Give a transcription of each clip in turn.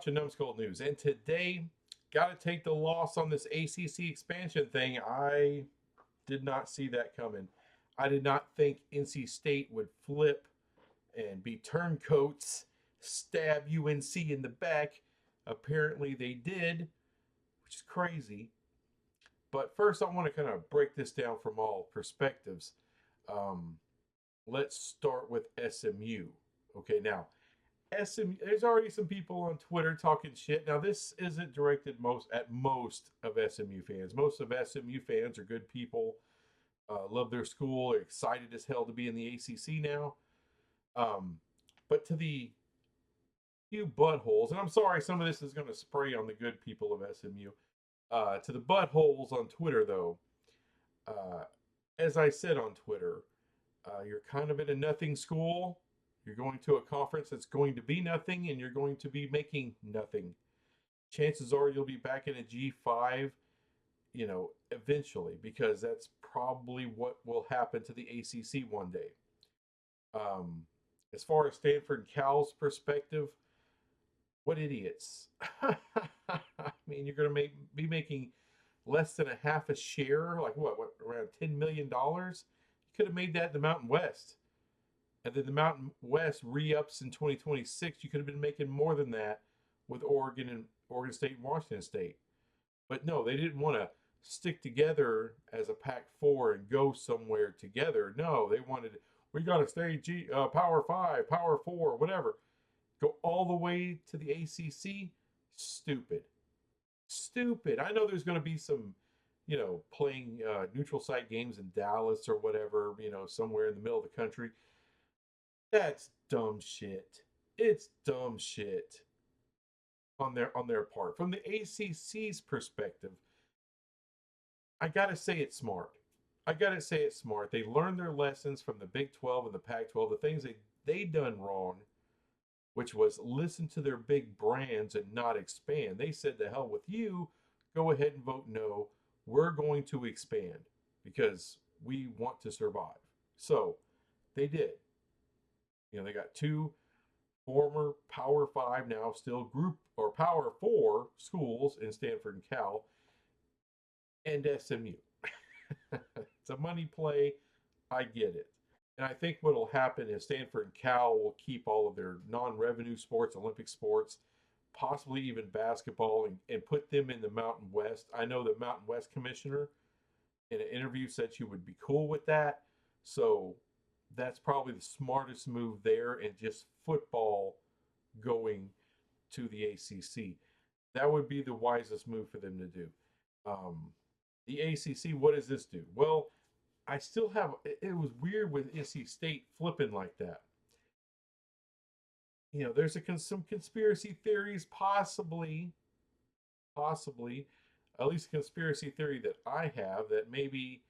watching Numbskull News, and today, got to take the loss on this ACC expansion thing. I did not see that coming. I did not think NC State would flip and be turncoats, stab UNC in the back. Apparently, they did, which is crazy. But first, I want to kind of break this down from all perspectives. Um, let's start with SMU. Okay, now SMU, there's already some people on Twitter talking shit. Now, this isn't directed at most of SMU fans. Most of SMU fans are good people, love their school, are excited as hell to be in the ACC now. Um, but to the few buttholes, and I'm sorry, some of this is going to spray on the good people of SMU. To the buttholes on Twitter, though, uh, as I said on Twitter, you're kind of in a nothing school. You're going to a conference that's going to be nothing, and you're going to be making nothing. Chances are you'll be back in a G5, eventually, because that's probably what will happen to the ACC one day. Um, as far as Stanford and Cal's perspective, what idiots. I mean, you're going to be making less than a half a share, like what around $10 million? You could have made that in the Mountain West. And then the Mountain West re-ups in 2026. You could have been making more than that with Oregon State and Washington State. But no, they didn't want to stick together as a Pac-4 and go somewhere together. No, they wanted, we got to stay Power 5, Power 4, whatever. Go all the way to the ACC? Stupid. Stupid. I know there's going to be some, playing neutral site games in Dallas or whatever, somewhere in the middle of the country. That's dumb shit. It's dumb shit on their part. From the ACC's perspective, I gotta say it's smart. They learned their lessons from the Big 12 and the Pac 12, the things they done wrong, which was listen to their big brands and not expand. They said, the hell with you, go ahead and vote no. We're going to expand because we want to survive. So they did. They got two former Power 5, now still group or Power 4 schools in Stanford and Cal, and SMU. It's a money play. I get it. And I think what will happen is Stanford and Cal will keep all of their non-revenue sports, Olympic sports, possibly even basketball, and put them in the Mountain West. I know the Mountain West commissioner in an interview said she would be cool with that. So that's probably the smartest move there, and just football going to the ACC. That would be the wisest move for them to do. The ACC, what does this do? Well, I still have, it was weird with NC State flipping like that. There's some conspiracy theories, possibly, at least a conspiracy theory that I have, that maybe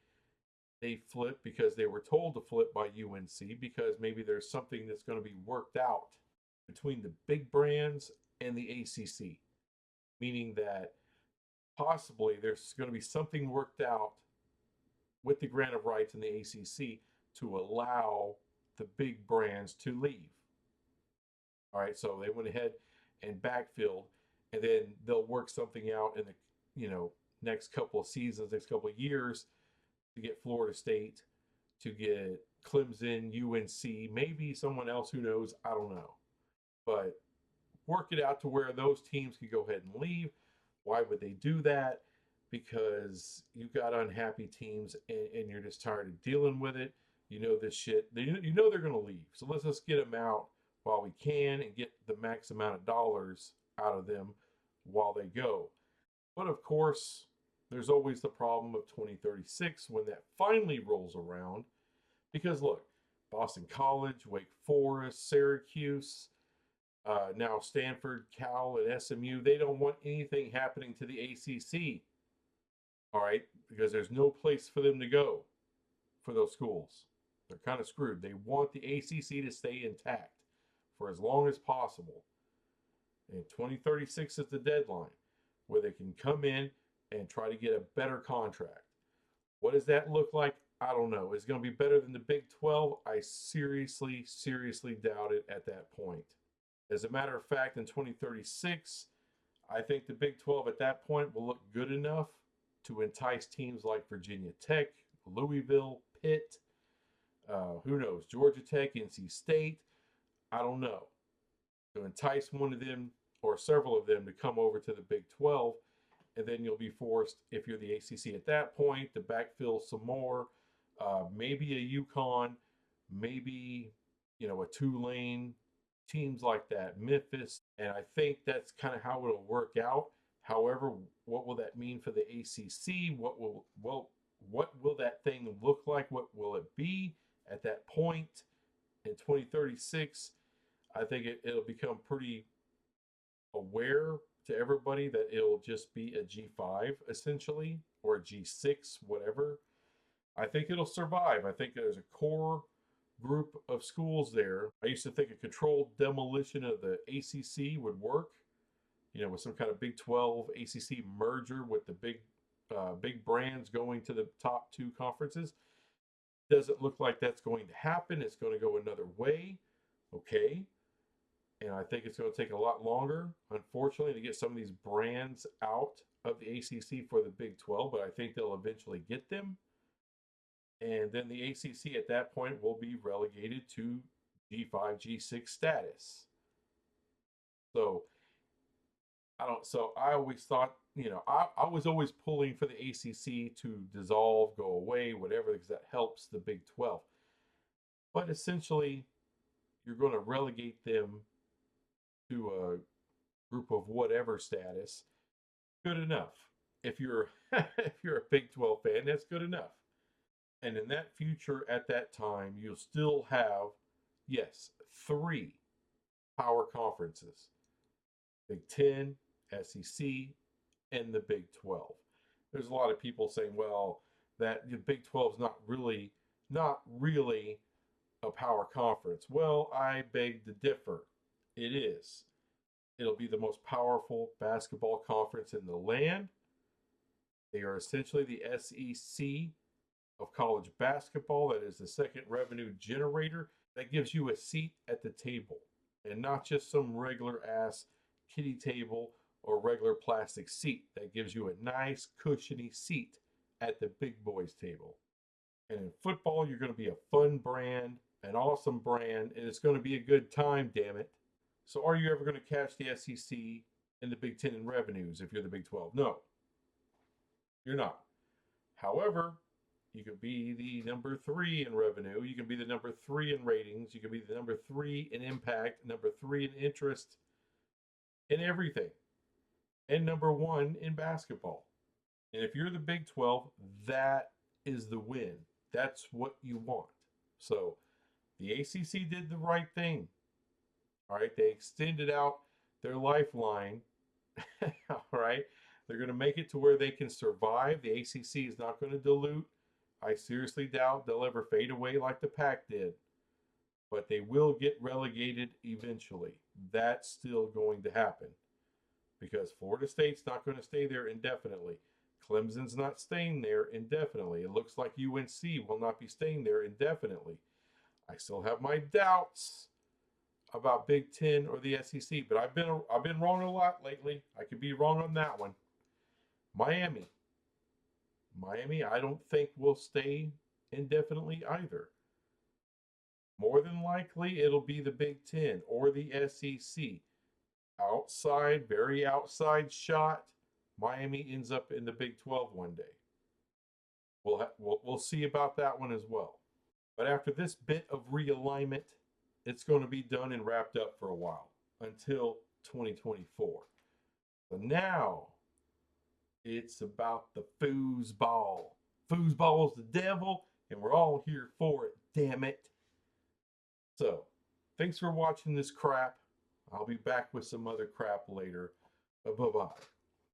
they flip because they were told to flip by UNC, because maybe there's something that's going to be worked out between the big brands and the ACC, meaning that possibly there's going to be something worked out with the grant of rights in the ACC to allow the big brands to leave. All right, so they went ahead and backfilled, and then they'll work something out in the next couple of seasons, next couple of years, to get Florida State, to get Clemson, UNC, maybe someone else, who knows, I don't know. But work it out to where those teams can go ahead and leave. Why would they do that? Because you've got unhappy teams, and you're just tired of dealing with it. This shit. They're going to leave. So let's just get them out while we can and get the max amount of dollars out of them while they go. But of course, there's always the problem of 2036 when that finally rolls around. Because look, Boston College, Wake Forest, Syracuse, now Stanford, Cal, and SMU, they don't want anything happening to the ACC. All right, because there's no place for them to go for those schools. They're kind of screwed. They want the ACC to stay intact for as long as possible. And 2036 is the deadline where they can come in and try to get a better contract. What does that look like? I don't know. Is it going to be better than the Big 12? I seriously doubt it at that point. As a matter of fact, in 2036, I think the Big 12 at that point will look good enough to entice teams like Virginia Tech, Louisville, Pitt, who knows, Georgia Tech, NC State. I don't know. To entice one of them or several of them to come over to the Big 12, and then you'll be forced, if you're the ACC at that point, to backfill some more. Maybe a UConn, maybe a Tulane, teams like that, Memphis, and I think that's kind of how it'll work out. However, what will that mean for the ACC? What will that thing look like? What will it be at that point in 2036? I think it'll become pretty aware to everybody that it'll just be a G5 essentially, or a G6, whatever. I think it'll survive. I think there's a core group of schools there. I used to think a controlled demolition of the ACC would work, with some kind of Big 12 ACC merger with the big brands going to the top two conferences. Doesn't look like that's going to happen. It's going to go another way. Okay. And I think it's going to take a lot longer, unfortunately, to get some of these brands out of the ACC for the Big 12, but I think they'll eventually get them. And then the ACC at that point will be relegated to G5, G6 status. So I always thought, I was always pulling for the ACC to dissolve, go away, whatever, because that helps the Big 12. But essentially, you're going to relegate them to a group of whatever status. Good enough. If you're if you're a Big 12 fan, that's good enough. And in that future, at that time, you'll still have, yes, 3 power conferences: Big 10, SEC, and the Big 12. There's a lot of people saying, well, that the Big 12 is not really a power conference. Well, I beg to differ. It is. It'll be the most powerful basketball conference in the land. They are essentially the SEC of college basketball. That is the second revenue generator that gives you a seat at the table, and not just some regular ass kiddie table or regular plastic seat. That gives you a nice cushiony seat at the big boys table. And in football, you're going to be a fun brand, an awesome brand, and it's going to be a good time, damn it. So are you ever going to catch the SEC in the Big 10 in revenues if you're the Big 12? No, you're not. However, you could be the number 3 in revenue. You can be the number 3 in ratings. You can be the number 3 in impact, number 3 in interest, in everything, and number 1 in basketball. And if you're the Big 12, that is the win. That's what you want. So the ACC did the right thing. All right, they extended out their lifeline. All right, they're going to make it to where they can survive. The ACC is not going to dilute. I seriously doubt they'll ever fade away like the Pac did, but they will get relegated eventually. That's still going to happen because Florida State's not going to stay there indefinitely. Clemson's not staying there indefinitely. It looks like UNC will not be staying there indefinitely. I still have my doubts about Big 10 or the SEC, but I've been wrong a lot lately. I could be wrong on that one. Miami, I don't think will stay indefinitely either. More than likely, it'll be the Big 10 or the SEC. Outside, very outside shot, Miami ends up in the Big 12 one day. We'll see about that one as well. But after this bit of realignment, it's going to be done and wrapped up for a while until 2024. So now it's about the foosball. Foosball's the devil, and we're all here for it, damn it. So, thanks for watching this crap. I'll be back with some other crap later. Bye-bye.